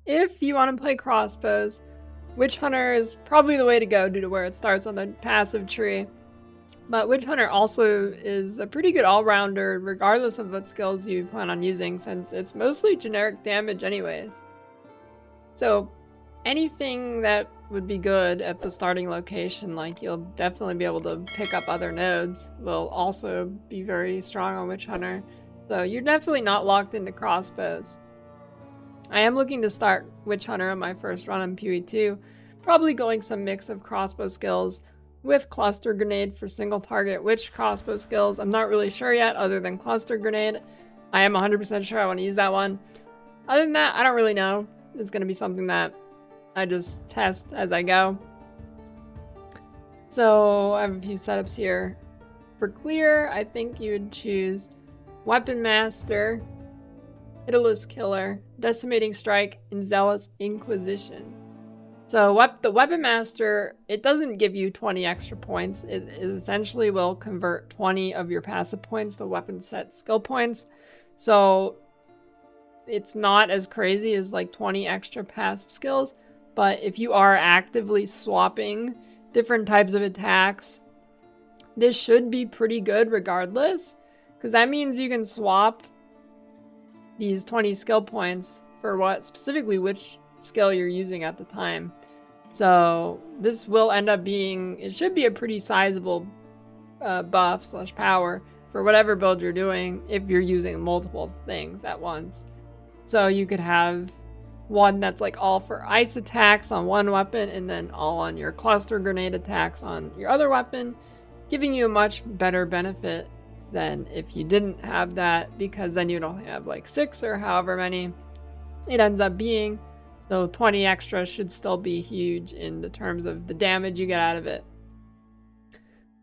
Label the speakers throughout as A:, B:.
A: If you want to play crossbows, Witch Hunter is probably the way to go due to where it starts on the passive tree. But Witch Hunter also is a pretty good all-rounder regardless of what skills you plan on using, since it's mostly generic damage anyways. So anything that would be good at the starting location, like you'll definitely be able to pick up other nodes, will also be very strong on Witch Hunter. So you're definitely not locked into crossbows. I am looking to start Witch Hunter on my first run on PoE2, probably going some mix of crossbow skills with Cluster Grenade for single target. Which crossbow skills, I'm not really sure yet, other than Cluster Grenade. I am 100% sure I want to use that one. Other than that, I don't really know. It's going to be something that I just test as I go. So I have a few setups here. For clear, I think you would choose Weapon Master, Pitiless Killer, Decimating Strike, and Zealous Inquisition. So the Weapon Master, it doesn't give you 20 extra points. It essentially will convert 20 of your passive points to weapon set skill points. So it's not as crazy as like 20 extra passive skills. But if you are actively swapping different types of attacks, this should be pretty good regardless. Because that means you can swap these 20 skill points for specifically which skill you're using at the time. So this will end up being, it should be a pretty sizable buff / power for whatever build you're doing if you're using multiple things at once. So you could have one that's like all for ice attacks on one weapon and then all on your cluster grenade attacks on your other weapon, giving you a much better benefit than if you didn't have that, because then you'd only have like 6 or however many it ends up being. So 20 extra should still be huge in the terms of the damage you get out of it.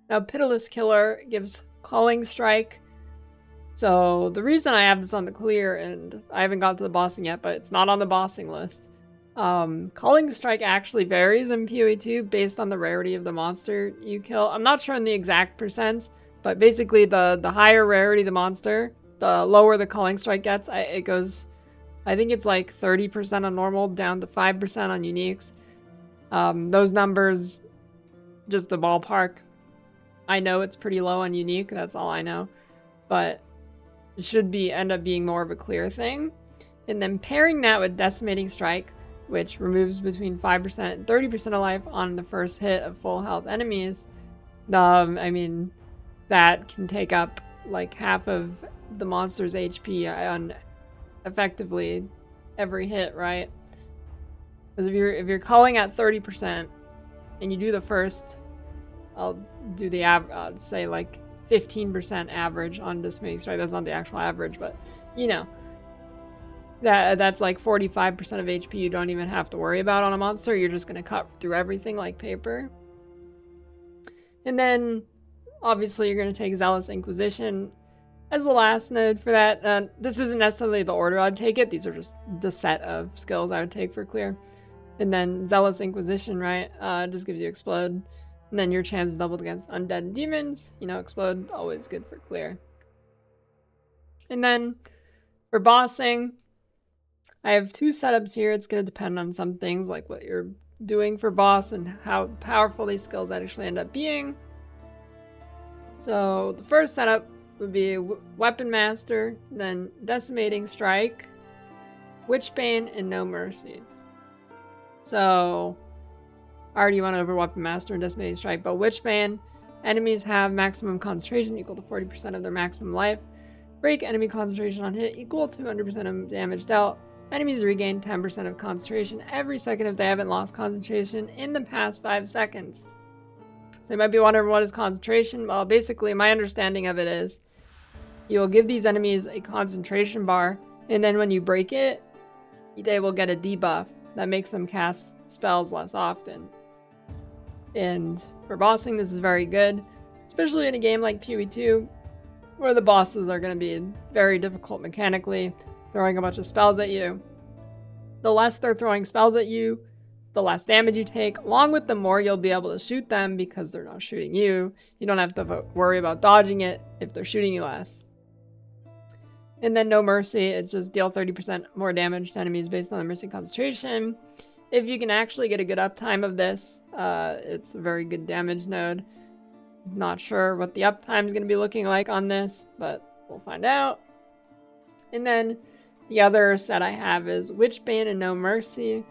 A: Now Pitiless Killer gives Calling Strike. So the reason I have this on the clear, and I haven't got to the bossing yet, but it's not on the bossing list. Calling Strike actually varies in PoE2 based on the rarity of the monster you kill. I'm not sure on the exact percents, but basically the higher rarity the monster, the lower the Calling Strike gets. It goes, I think it's like 30% on normal down to 5% on uniques. Those numbers, just a ballpark. I know it's pretty low on unique, that's all I know. But it should end up being more of a clear thing. And then pairing that with Decimating Strike, which removes between 5% and 30% of life on the first hit of full health enemies. I mean, that can take up like half of the monster's HP on effectively every hit, right? Because if you're calling at 30% and you do the first, I'll do the average, say like 15% average on Decimating Strike. That's not the actual average, but you know, that's like 45% of HP you don't even have to worry about on a monster. You're just going to cut through everything like paper. And then obviously you're going to take Zealous Inquisition as the last node for that. This isn't necessarily the order I'd take it. These are just the set of skills I would take for clear. And then Zealous Inquisition, right? Just gives you Explode. And then your chance is doubled against undead and demons. You know, Explode, always good for clear. And then for bossing, I have 2 setups here. It's going to depend on some things like what you're doing for boss and how powerful these skills actually end up being. So the first setup would be Weapon Master, then Decimating Strike, Witchbane, and No Mercy. So I already went over Weapon Master and Decimating Strike, but Witchbane, enemies have maximum concentration equal to 40% of their maximum life. Break enemy concentration on hit equal to 100% of damage dealt. Enemies regain 10% of concentration every second if they haven't lost concentration in the past 5 seconds. So you might be wondering, what is concentration? Well, basically my understanding of it is you will give these enemies a concentration bar, and then when you break it, they will get a debuff that makes them cast spells less often. And for bossing, this is very good, especially in a game like PoE2, where the bosses are going to be very difficult mechanically, throwing a bunch of spells at you. The less they're throwing spells at you, the less damage you take, along with the more you'll be able to shoot them because they're not shooting you. You don't have to worry about dodging it if they're shooting you less. And then No Mercy, it's just deal 30% more damage to enemies based on the Mercy concentration. If you can actually get a good uptime of this, it's a very good damage node. Not sure what the uptime is going to be looking like on this, but we'll find out. And then the other set I have is Witchbane and No Mercy,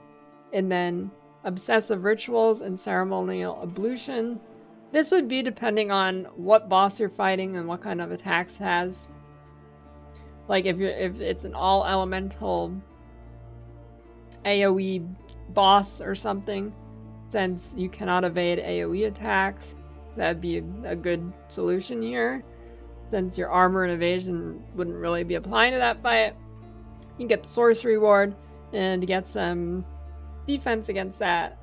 A: and then Obsessive Rituals and Ceremonial Ablution. This would be depending on what boss you're fighting and what kind of attacks it has. Like if it's an all elemental AoE boss or something, since you cannot evade AoE attacks, that'd be a good solution here. Since your armor and evasion wouldn't really be applying to that fight, you can get the sorcery ward and get some defense against that.